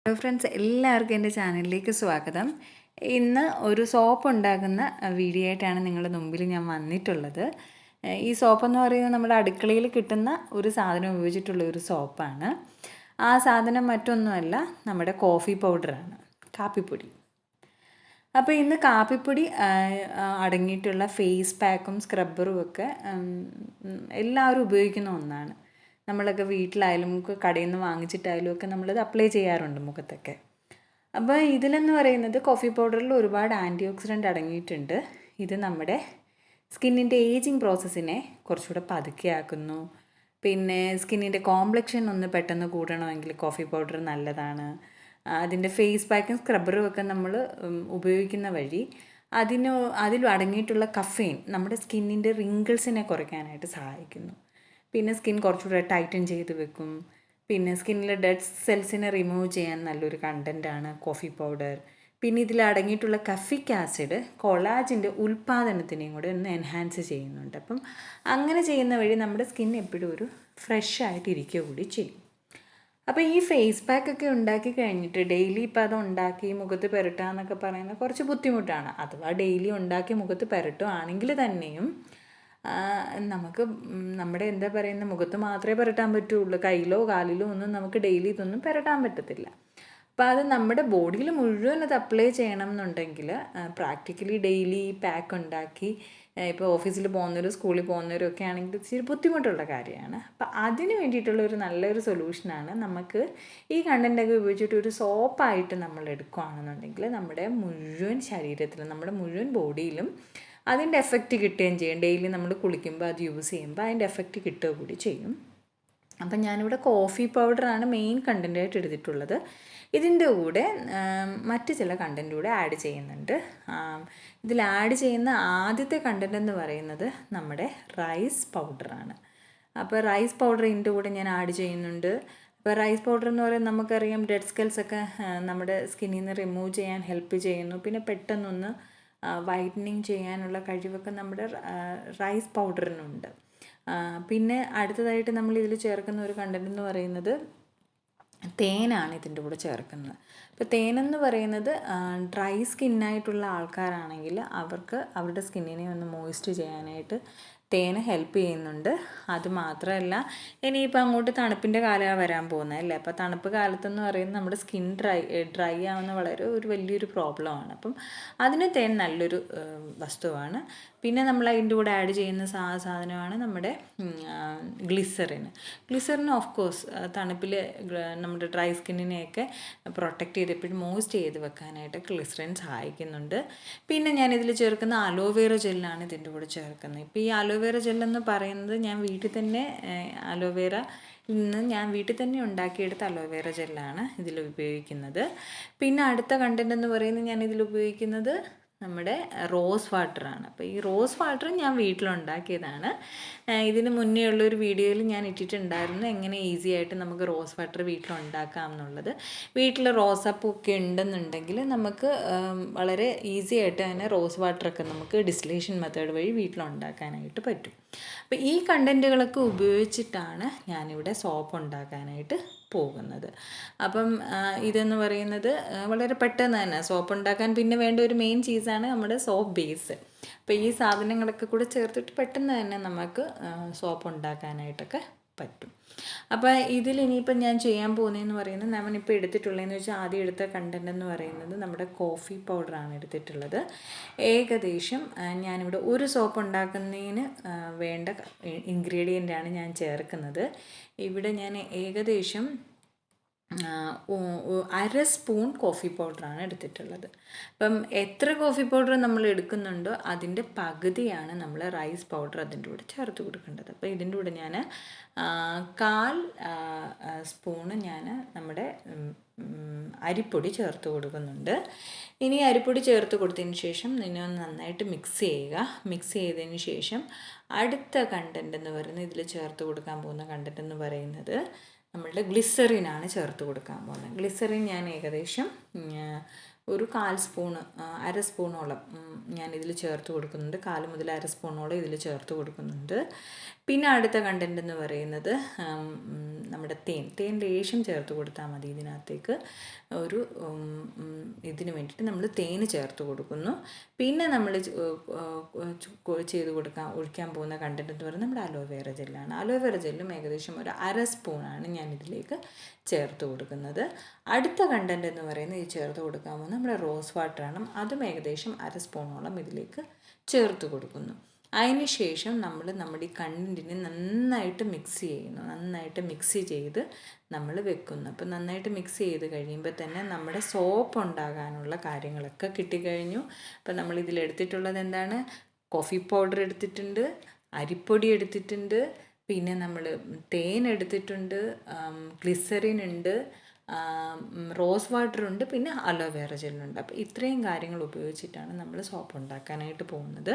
Hello friends, എല്ലാവർക്കും എൻ്റെ ചാനലിലേക്ക് സ്വാഗതം. ഇന്ന് ഒരു സോപ്പ് ഉണ്ടാക്കുന്ന വീഡിയോ ആയിട്ടാണ് നിങ്ങളുടെ മുമ്പിൽ ഞാൻ വന്നിട്ടുള്ളത്. ഈ സോപ്പെന്ന് പറയുന്നത് നമ്മുടെ അടുക്കളയിൽ കിട്ടുന്ന ഒരു സാധനം ഉപയോഗിച്ചിട്ടുള്ള ഒരു സോപ്പാണ്. ആ സാധനം മറ്റൊന്നുമല്ല, നമ്മുടെ കോഫി പൗഡറാണ്, കാപ്പിപ്പൊടി. അപ്പോൾ ഇന്ന് കാപ്പിപ്പൊടി അടങ്ങിയിട്ടുള്ള ഫേസ് പാക്കും സ്ക്രബ്ബറും ഒക്കെ എല്ലാവരും ഉപയോഗിക്കുന്ന ഒന്നാണ്. നമ്മളൊക്കെ വീട്ടിലായാലും നമുക്ക് കടയിൽ നിന്ന് വാങ്ങിച്ചിട്ടായാലും ഒക്കെ നമ്മളത് അപ്ലൈ ചെയ്യാറുണ്ട് മുഖത്തൊക്കെ. അപ്പോൾ ഇതിലെന്ന് പറയുന്നത് കോഫി പൗഡറിൽ ഒരുപാട് ആൻറ്റിഓക്സിഡൻ്റ് അടങ്ങിയിട്ടുണ്ട്. ഇത് നമ്മുടെ സ്കിന്നിൻ്റെ ഏജിങ് പ്രോസസ്സിനെ കുറച്ചുകൂടെ പതുക്കെയാക്കുന്നു. പിന്നെ സ്കിന്നിൻ്റെ കോംപ്ലക്ഷൻ ഒന്ന് പെട്ടെന്ന് കൂടണമെങ്കിൽ കോഫി പൗഡർ നല്ലതാണ്. അതിൻ്റെ ഫേസ് പാക്കും സ്ക്രബ്ബറും ഒക്കെ നമ്മൾ ഉപയോഗിക്കുന്ന വഴി അതിൽ അടങ്ങിയിട്ടുള്ള കഫെയിൻ നമ്മുടെ സ്കിന്നിൻ്റെ റിങ്കിൾസിനെ കുറയ്ക്കാനായിട്ട് സഹായിക്കുന്നു. പിന്നെ സ്കിൻ കുറച്ചുകൂടെ ടൈറ്റൻ ചെയ്ത് വെക്കും. പിന്നെ സ്കിന്നിലെ ഡെഡ് സെൽസിനെ റിമൂവ് ചെയ്യാൻ നല്ലൊരു കണ്ടൻറ്റാണ് കോഫി പൗഡർ. പിന്നെ ഇതിൽ അടങ്ങിയിട്ടുള്ള കഫിക് ആസിഡ് കൊളാജിൻ്റെ ഉൽപ്പാദനത്തിനെയും കൂടെ ഒന്ന് എൻഹാൻസ് ചെയ്യുന്നുണ്ട്. അപ്പം അങ്ങനെ ചെയ്യുന്ന വഴി നമ്മുടെ സ്കിൻ എപ്പോഴും ഒരു ഫ്രഷ് ആയിട്ട് ഇരിക്കുക കൂടി ചെയ്യും. അപ്പോൾ ഈ ഫേസ് പാക്കൊക്കെ ഉണ്ടാക്കി കഴിഞ്ഞിട്ട് ഡെയിലി ഇപ്പോൾ അത് ഉണ്ടാക്കി മുഖത്ത് പുരട്ടുക എന്നൊക്കെ പറയുന്നത് കുറച്ച് ബുദ്ധിമുട്ടാണ്. അഥവാ ഡെയിലി ഉണ്ടാക്കി മുഖത്ത് പുരട്ടുകയാണെങ്കിൽ തന്നെയും നമുക്ക് നമ്മുടെ എന്താ പറയുന്ന മുഖത്ത് മാത്രമേ പുരട്ടാൻ പറ്റുള്ളൂ. കയ്യിലോ കാലിലോ ഒന്നും നമുക്ക് ഡെയിലി ഇതൊന്നും പുരട്ടാൻ പറ്റത്തില്ല. അപ്പോൾ അത് നമ്മുടെ ബോഡിയിൽ മുഴുവൻ അത് അപ്ലൈ ചെയ്യണം എന്നുണ്ടെങ്കിൽ പ്രാക്ടിക്കലി ഡെയിലി പാക്ക് ഉണ്ടാക്കി ഇപ്പോൾ ഓഫീസിൽ പോകുന്നവരും സ്കൂളിൽ പോകുന്നവരും ഒക്കെ ആണെങ്കിൽ ഇച്ചിരി ബുദ്ധിമുട്ടുള്ള കാര്യമാണ്. അപ്പോൾ അതിന് വേണ്ടിയിട്ടുള്ള ഒരു നല്ലൊരു സൊല്യൂഷനാണ് നമുക്ക് ഈ കണ്ടൻറ്റൊക്കെ ഉപയോഗിച്ചിട്ട് ഒരു സോപ്പായിട്ട് നമ്മൾ എടുക്കുകയാണെന്നുണ്ടെങ്കിൽ നമ്മുടെ മുഴുവൻ ശരീരത്തിലും നമ്മുടെ മുഴുവൻ ബോഡിയിലും അതിൻ്റെ എഫക്റ്റ് കിട്ടുകയും ചെയ്യും. ഡെയിലി നമ്മൾ കുളിക്കുമ്പോൾ അത് യൂസ് ചെയ്യുമ്പോൾ അതിൻ്റെ എഫക്റ്റ് കിട്ടുക കൂടി ചെയ്യും. അപ്പം ഞാനിവിടെ കോഫി പൗഡറാണ് മെയിൻ കണ്ടൻറ്റായിട്ട് എടുത്തിട്ടുള്ളത്. ഇതിൻ്റെ കൂടെ മറ്റ് ചില കണ്ടൻറ്റ് കൂടെ ആഡ് ചെയ്യുന്നുണ്ട്. ഇതിൽ ആഡ് ചെയ്യുന്ന ആദ്യത്തെ കണ്ടൻറ്റ് എന്ന് പറയുന്നത് നമ്മുടെ റൈസ് പൗഡറാണ്. അപ്പോൾ റൈസ് പൗഡർ ഇതിൻ്റെ കൂടെ ഞാൻ ആഡ് ചെയ്യുന്നുണ്ട്. ഇപ്പോൾ റൈസ് പൗഡർ എന്ന് പറയുന്നത് നമുക്കറിയാം ഡെഡ് സ്കെൽസൊക്കെ നമ്മുടെ സ്കിന്നിൽ നിന്ന് റിമൂവ് ചെയ്യാൻ ഹെൽപ്പ് ചെയ്യുന്നു. പിന്നെ പെട്ടെന്നൊന്ന് വൈറ്റനിങ് ചെയ്യാനുള്ള കഴിവൊക്കെ നമ്മുടെ റൈസ് പൗഡറിനുണ്ട്. പിന്നെ അടുത്തതായിട്ട് നമ്മൾ ഇതിൽ ചേർക്കുന്ന ഒരു കണ്ടൻറ്റ് എന്ന് പറയുന്നത് തേനാണ് ഇതിൻ്റെ കൂടെ ചേർക്കുന്നത്. ഇപ്പോൾ തേനെന്ന് പറയുന്നത് ഡ്രൈ സ്കിന്നായിട്ടുള്ള ആൾക്കാരാണെങ്കിൽ അവർക്ക് അവരുടെ സ്കിന്നിനെ ഒന്ന് മോയ്സ്റ്റ് ചെയ്യാനായിട്ട് തേന് ഹെൽപ്പ് ചെയ്യുന്നുണ്ട്. അതുമാത്രമല്ല, ഇനിയിപ്പോൾ അങ്ങോട്ട് തണുപ്പിൻ്റെ കാലമാണ് വരാൻ പോകുന്നത് അല്ലേ. അപ്പോൾ തണുപ്പ് കാലത്തെന്ന് പറയുന്നത് നമ്മുടെ സ്കിൻ ഡ്രൈ ആവുന്ന വളരെ ഒരു വലിയൊരു പ്രോബ്ലമാണ്. അപ്പം അതിന് തേൻ നല്ലൊരു വസ്തുവാണ്. പിന്നെ നമ്മൾ അതിൻ്റെ കൂടെ ആഡ് ചെയ്യുന്ന സാധനമാണ് നമ്മുടെ ഗ്ലിസറിൻ ഓഫ് കോഴ്സ് തണുപ്പിൽ നമ്മുടെ ഡ്രൈ സ്കിന്നിനെയൊക്കെ പ്രൊട്ടക്റ്റ് ചെയ്ത് എപ്പോഴും മോയ്സ്റ്റ് ചെയ്ത് വെക്കാനായിട്ട് ഗ്ലിസറിൻ സഹായിക്കുന്നുണ്ട്. പിന്നെ ഞാനിതിൽ ചേർക്കുന്ന അലോവേറ ജെല്ലാണ് ഇതിൻ്റെ കൂടെ ചേർക്കുന്നത്. ഇപ്പോൾ ഈ അലോവേറ ജെല്ലെന്ന് പറയുന്നത് ഞാൻ വീട്ടിൽ തന്നെ വീട്ടിൽ തന്നെ ഉണ്ടാക്കിയെടുത്ത അലോവേറ ജെല്ലാണ് ഇതിൽ ഉപയോഗിക്കുന്നത്. പിന്നെ അടുത്ത കണ്ടൻറ്റ് എന്ന് പറയുന്നത് ഞാനിതിൽ ഉപയോഗിക്കുന്നത് നമ്മുടെ റോസ് വാട്ടറാണ്. അപ്പോൾ ഈ റോസ് വാട്ടർ ഞാൻ വീട്ടിലുണ്ടാക്കിയതാണ്. ഇതിന് മുന്നേ ഉള്ളൊരു വീഡിയോയിൽ ഞാൻ ഇട്ടിട്ടുണ്ടായിരുന്നു എങ്ങനെ ഈസി ആയിട്ട് നമുക്ക് റോസ് വാട്ടർ വീട്ടിലുണ്ടാക്കാം എന്നുള്ളത്. വീട്ടിൽ റോസാപ്പൂക്കെ ഉണ്ടെന്നുണ്ടെങ്കിൽ നമുക്ക് വളരെ ഈസി ആയിട്ട് തന്നെ റോസ് വാട്ടറൊക്കെ നമുക്ക് ഡിസ്റ്റിലേഷൻ മെത്തേഡ് വഴി വീട്ടിലുണ്ടാക്കാനായിട്ട് പറ്റും. അപ്പോൾ ഈ കണ്ടൻറ്റുകളൊക്കെ ഉപയോഗിച്ചിട്ടാണ് ഞാനിവിടെ സോപ്പ് ഉണ്ടാക്കാനായിട്ട് പോകുന്നത്. അപ്പം ഇതെന്ന് പറയുന്നത് വളരെ പെട്ടെന്ന് തന്നെ സോപ്പ് ഉണ്ടാക്കാൻ പിന്നെ വേണ്ട ഒരു മെയിൻ ചീസാണ് നമ്മുടെ സോപ്പ് ബേസ്. അപ്പോൾ ഈ സാധനങ്ങളൊക്കെ കൂടെ ചേർത്തിട്ട് പെട്ടെന്ന് തന്നെ നമുക്ക് സോപ്പ് ഉണ്ടാക്കാനായിട്ടൊക്കെ പറ്റും. അപ്പോൾ ഇതിൽ ഇനിയിപ്പം ഞാൻ ചെയ്യാൻ പോകുന്നതെന്ന് പറയുന്നത് നമ്മളിപ്പോൾ എടുത്തിട്ടുള്ളതെന്ന് വെച്ചാൽ ആദ്യം എടുത്ത കണ്ടൻറ്റ് എന്ന് പറയുന്നത് നമ്മുടെ കോഫി പൗഡറാണ് എടുത്തിട്ടുള്ളത്. ഏകദേശം ഞാനിവിടെ ഒരു സോപ്പ് ഉണ്ടാക്കുന്നതിന് വേണ്ട ഇൻഗ്രീഡിയൻ്റാണ് ഞാൻ ചേർക്കുന്നത്. ഇവിടെ ഞാൻ ഏകദേശം 1/2 സ്പൂൺ കോഫി പൗഡറാണ് എടുത്തിട്ടുള്ളത്. അപ്പം എത്ര കോഫി പൗഡർ നമ്മൾ എടുക്കുന്നുണ്ടോ അതിൻ്റെ പകുതിയാണ് നമ്മൾ റൈസ് പൗഡർ അതിൻ്റെ കൂടെ ചേർത്ത് കൊടുക്കേണ്ടത്. അപ്പോൾ ഇതിൻ്റെ കൂടെ ഞാൻ 1/4 സ്പൂണ് ഞാൻ നമ്മുടെ അരിപ്പൊടി ചേർത്ത് കൊടുക്കുന്നുണ്ട്. ഇനി അരിപ്പൊടി ചേർത്ത് കൊടുത്തതിന് ശേഷം ഇതിനെ നന്നായിട്ട് മിക്സ് ചെയ്യുക. മിക്സ് ചെയ്തതിന് ശേഷം അടുത്ത കണ്ടൻറ്റ് എന്ന് പറയുന്നത് ഇതിൽ ചേർത്ത് കൊടുക്കാൻ പോകുന്ന കണ്ടൻറ്റ് എന്ന് പറയുന്നത് നമ്മളുടെ ഗ്ലിസറിനാണ് ചേർത്ത് കൊടുക്കാൻ പോകുന്നത്. ഗ്ലിസറിൻ ഞാൻ ഏകദേശം ഒരു 1/4 സ്പൂണ്, അര സ്പൂണോളം ഞാനിതിൽ ചേർത്ത് കൊടുക്കുന്നുണ്ട്. 1/4 മുതൽ അര സ്പൂണോളം ഇതിൽ ചേർത്ത് കൊടുക്കുന്നുണ്ട്. പിന്നെ അടുത്ത കണ്ടൻറ്റ് എന്ന് പറയുന്നത് നമ്മുടെ തേൻ ലേശം ചേർത്ത് കൊടുത്താൽ മതി ഇതിനകത്തേക്ക്. ഒരു ഇതിന് വേണ്ടിയിട്ട് നമ്മൾ തേൻ ചേർത്ത് കൊടുക്കുന്നു. പിന്നെ നമ്മൾ ഒഴിക്കാൻ പോകുന്ന കണ്ടൻറ്റ് എന്ന് പറയുന്നത് നമ്മുടെ അലോവേറ ജെല്ലാണ്. അലോവേറ ജെല്ലും ഏകദേശം ഒരു അര സ്പൂണാണ് ഞാനിതിലേക്ക് ചേർത്ത് കൊടുക്കുന്നത്. അടുത്ത കണ്ടൻറ്റ് എന്ന് പറയുന്നത് ഈ ചേർത്ത് കൊടുക്കാൻ പോകുന്നത് നമ്മുടെ റോസ് വാട്ടറാണ്. അതും ഏകദേശം അര സ്പൂണോളം ഇതിലേക്ക് ചേർത്ത് കൊടുക്കുന്നു. അതിന് ശേഷം നമ്മൾ നമ്മുടെ ഈ കണ്ടൻറ്റിനെ നന്നായിട്ട് മിക്സ് ചെയ്ത് നമ്മൾ വെക്കുന്നു. അപ്പോൾ നന്നായിട്ട് മിക്സ് ചെയ്ത് കഴിയുമ്പോൾ തന്നെ നമ്മുടെ സോപ്പ് ഉണ്ടാകാനുള്ള കാര്യങ്ങളൊക്കെ കിട്ടിക്കഴിഞ്ഞു. അപ്പോൾ നമ്മൾ ഇതിലെടുത്തിട്ടുള്ളത് എന്താണ്? കോഫി പൗഡർ എടുത്തിട്ടുണ്ട്, അരിപ്പൊടി എടുത്തിട്ടുണ്ട്, പിന്നെ നമ്മൾ തേൻ എടുത്തിട്ടുണ്ട്, ഗ്ലിസറിൻ ഉണ്ട്, റോസ് വാട്ടർ ഉണ്ട്, പിന്നെ അലോവേറ ജെല്ലുണ്ട്. അപ്പോൾ ഇത്രയും കാര്യങ്ങൾ ഉപയോഗിച്ചിട്ടാണ് നമ്മൾ സോപ്പ് ഉണ്ടാക്കാനായിട്ട് പോകുന്നത്.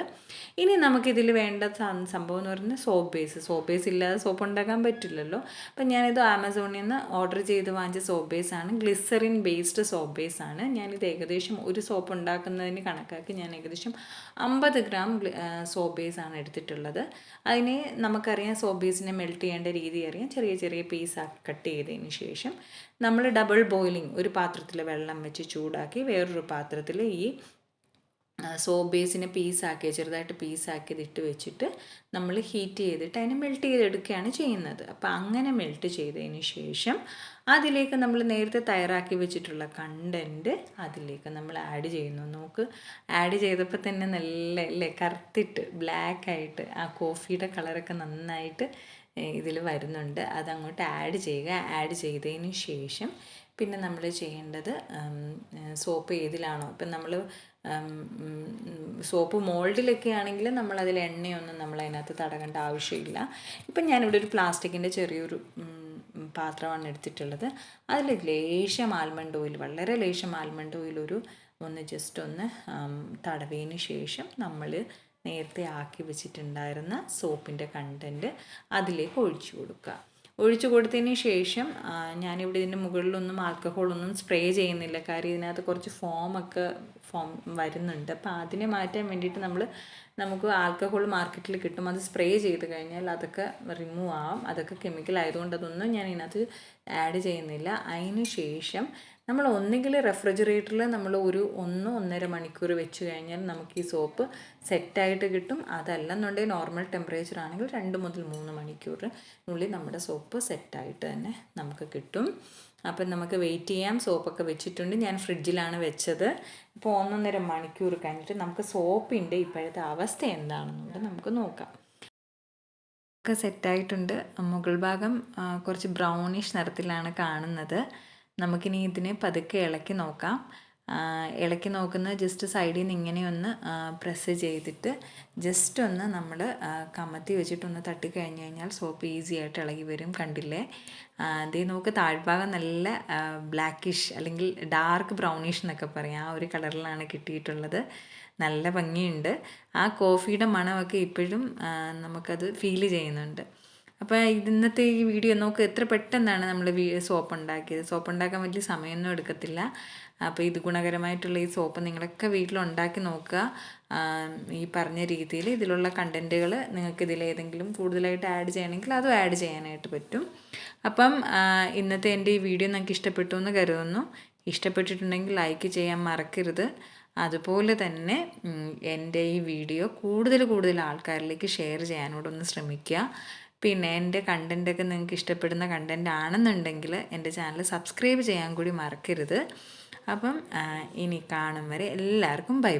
ഇനി നമുക്കിതിൽ വേണ്ട സംഭവം എന്ന് പറയുന്നത് സോപ്പ് ബേസ് ഇല്ലാതെ സോപ്പ് ഉണ്ടാക്കാൻ പറ്റില്ലല്ലോ. അപ്പം ഞാനിത് ആമസോണിൽ നിന്ന് ഓർഡർ ചെയ്ത് വാങ്ങിച്ച സോപ്പ് ബേസാണ്. ഗ്ലിസറിൻ ബേസ്ഡ് സോപ്പ് ബേസാണ്. ഞാനിത് ഏകദേശം ഒരു സോപ്പ് ഉണ്ടാക്കുന്നതിന് കണക്കാക്കി ഞാൻ ഏകദേശം 50 ഗ്രാം സോപ്പ് ബേസാണ് എടുത്തിട്ടുള്ളത്. അതിന് നമുക്കറിയാം സോപ്പ് ബേസിനെ മെൽറ്റ് ചെയ്യേണ്ട രീതി അറിയാം. ചെറിയ ചെറിയ പീസാക്കി കട്ട് ചെയ്തതിന് ശേഷം നമ്മൾ ഡബിൾ ബോയിലിംഗ് ഒരു പാത്രത്തിൽ വെള്ളം വെച്ച് ചൂടാക്കി വേറൊരു പാത്രത്തിൽ ഈ സോപ്പ് ബേസിനെ ചെറുതായിട്ട് പീസാക്കിയത് ഇട്ട് വെച്ചിട്ട് നമ്മൾ ഹീറ്റ് ചെയ്തിട്ട് അതിനെ മെൽറ്റ് ചെയ്തെടുക്കുകയാണ് ചെയ്യുന്നത്. അപ്പോൾ അങ്ങനെ മെൽറ്റ് ചെയ്തതിന് ശേഷം അതിലേക്ക് നമ്മൾ നേരത്തെ തയ്യാറാക്കി വെച്ചിട്ടുള്ള കണ്ടൻറ്റ് അതിലേക്ക് നമ്മൾ ആഡ് ചെയ്യുന്നു. ആഡ് ചെയ്തപ്പോൾ തന്നെ നല്ല കറുത്തിട്ട് ബ്ലാക്കായിട്ട് ആ കോഫിയുടെ കളറൊക്കെ നന്നായിട്ട് ഇതിൽ വരുന്നുണ്ട്. അതങ്ങോട്ട് ആഡ് ചെയ്യുക. ആഡ് ചെയ്തതിന് ശേഷം പിന്നെ നമ്മൾ ചെയ്യേണ്ടത് സോപ്പ് ഏതിലാണോ, ഇപ്പം നമ്മൾ സോപ്പ് മോൾഡിലൊക്കെ ആണെങ്കിൽ നമ്മളതിൽ എണ്ണയൊന്നും നമ്മളതിനകത്ത് തടകേണ്ട ആവശ്യമില്ല. ഇപ്പം ഞാനിവിടെ ഒരു പ്ലാസ്റ്റിക്കിൻ്റെ ചെറിയൊരു പാത്രമാണ് എടുത്തിട്ടുള്ളത്. അതിൽ ലേശം ആൽമണ്ട് ഓയിൽ, വളരെ ലേശം ആൽമണ്ട് ഓയിൽ ജസ്റ്റ് ഒന്ന് തടവിയതിന് ശേഷം നമ്മൾ നേരത്തെ ആക്കി വെച്ചിട്ടുണ്ടായിരുന്ന സോപ്പിൻ്റെ കണ്ടൻറ്റ് അതിലേക്ക് ഒഴിച്ചു കൊടുത്തതിന് ശേഷം ഞാനിവിടെ ഇതിൻ്റെ മുകളിലൊന്നും ആൽക്കഹോളൊന്നും സ്പ്രേ ചെയ്യുന്നില്ല. കാര്യം ഇതിനകത്ത് കുറച്ച് ഫോം വരുന്നുണ്ട്. അപ്പോൾ അതിനെ മാറ്റാൻ വേണ്ടിയിട്ട് നമുക്ക് ആൽക്കഹോൾ മാർക്കറ്റിൽ കിട്ടും. അത് സ്പ്രേ ചെയ്ത് കഴിഞ്ഞാൽ അതൊക്കെ റിമൂവ് ആവും. അതൊക്കെ കെമിക്കൽ ആയതുകൊണ്ട് അതൊന്നും ഞാൻ ഇതിനകത്ത് ആഡ് ചെയ്യുന്നില്ല. അതിന് ശേഷം നമ്മൾ ഒന്നുകിൽ റെഫ്രിജറേറ്ററിൽ നമ്മൾ 1-1.5 മണിക്കൂർ വെച്ച് കഴിഞ്ഞാൽ നമുക്ക് ഈ സോപ്പ് സെറ്റായിട്ട് കിട്ടും. അതല്ലെന്നുണ്ടെങ്കിൽ നോർമൽ ടെമ്പറേച്ചർ ആണെങ്കിൽ 2 മുതൽ 3 മണിക്കൂറിനുള്ളിൽ നമ്മുടെ സോപ്പ് സെറ്റായിട്ട് തന്നെ നമുക്ക് കിട്ടും. അപ്പം നമുക്ക് വെയിറ്റ് ചെയ്യാം. സോപ്പൊക്കെ വെച്ചിട്ടുണ്ട്. ഞാൻ ഫ്രിഡ്ജിലാണ് വെച്ചത്. ഇപ്പോൾ 1-1.5 മണിക്കൂർ കഴിഞ്ഞിട്ട് നമുക്ക് സോപ്പിൻ്റെ ഇപ്പോഴത്തെ അവസ്ഥ എന്താണെന്നുള്ളത് നമുക്ക് നോക്കാം. ഒക്കെ സെറ്റായിട്ടുണ്ട്. മുകൾ ഭാഗം കുറച്ച് ബ്രൗണിഷ് നിറത്തിലാണ് കാണുന്നത്. നമുക്കിനി ഇതിനെ പതുക്കെ ഇളക്കി നോക്കാം. ഇളക്കി നോക്കുന്നത് ജസ്റ്റ് സൈഡിൽ നിന്ന് ഇങ്ങനെയൊന്ന് പ്രസ് ചെയ്തിട്ട് ജസ്റ്റ് ഒന്ന് നമ്മൾ കമത്തി വെച്ചിട്ടൊന്ന് തട്ടിക്കഴിഞ്ഞ് കഴിഞ്ഞാൽ സോപ്പ് ഈസി ആയിട്ട് ഇളകി വരും. കണ്ടില്ലേ? അതേ നമുക്ക് താഴ്ഭാഗം നല്ല ബ്ലാക്കിഷ് അല്ലെങ്കിൽ ഡാർക്ക് ബ്രൗണിഷ് എന്നൊക്കെ പറയാം. ആ ഒരു കളറിലാണ് കിട്ടിയിട്ടുള്ളത്. നല്ല ഭംഗിയുണ്ട്. ആ കോഫിയുടെ മണമൊക്കെ ഇപ്പോഴും നമുക്കത് ഫീൽ ചെയ്യുന്നുണ്ട്. അപ്പോൾ ഇന്നത്തെ ഈ വീഡിയോ നോക്ക് എത്ര പെട്ടെന്നാണ് നമ്മൾ സോപ്പ് ഉണ്ടാക്കിയത്. സോപ്പ് ഉണ്ടാക്കാൻ വലിയ സമയമൊന്നും എടുക്കത്തില്ല. അപ്പോൾ ഇത് ഗുണകരമായിട്ടുള്ള ഈ സോപ്പ് നിങ്ങളൊക്കെ വീട്ടിലുണ്ടാക്കി നോക്കുക. ഈ പറഞ്ഞ രീതിയിൽ ഇതിലുള്ള കണ്ടൻറ്റുകൾ നിങ്ങൾക്ക് ഇതിലേതെങ്കിലും കൂടുതലായിട്ട് ആഡ് ചെയ്യണമെങ്കിൽ അതും ആഡ് ചെയ്യാനായിട്ട് പറ്റും. അപ്പം ഇന്നത്തെ എൻ്റെ ഈ വീഡിയോ നിങ്ങൾക്ക് ഇഷ്ടപ്പെട്ടു എന്ന് കരുതുന്നു. ഇഷ്ടപ്പെട്ടിട്ടുണ്ടെങ്കിൽ ലൈക്ക് ചെയ്യാൻ മറക്കരുത്. അതുപോലെ തന്നെ എൻ്റെ ഈ വീഡിയോ കൂടുതൽ ആൾക്കാരിലേക്ക് ഷെയർ ചെയ്യാനോടൊന്ന് ശ്രമിക്കുക. പിന്നെ എൻ്റെ കണ്ടൻറ്റൊക്കെ നിങ്ങൾക്ക് ഇഷ്ടപ്പെടുന്ന കണ്ടൻറ്റ് ആണെന്നുണ്ടെങ്കിൽ എൻ്റെ ചാനൽ സബ്സ്ക്രൈബ് ചെയ്യാൻ കൂടി മറക്കരുത്. അപ്പം ഇനി കാണും വരെ എല്ലാവർക്കും ബൈ.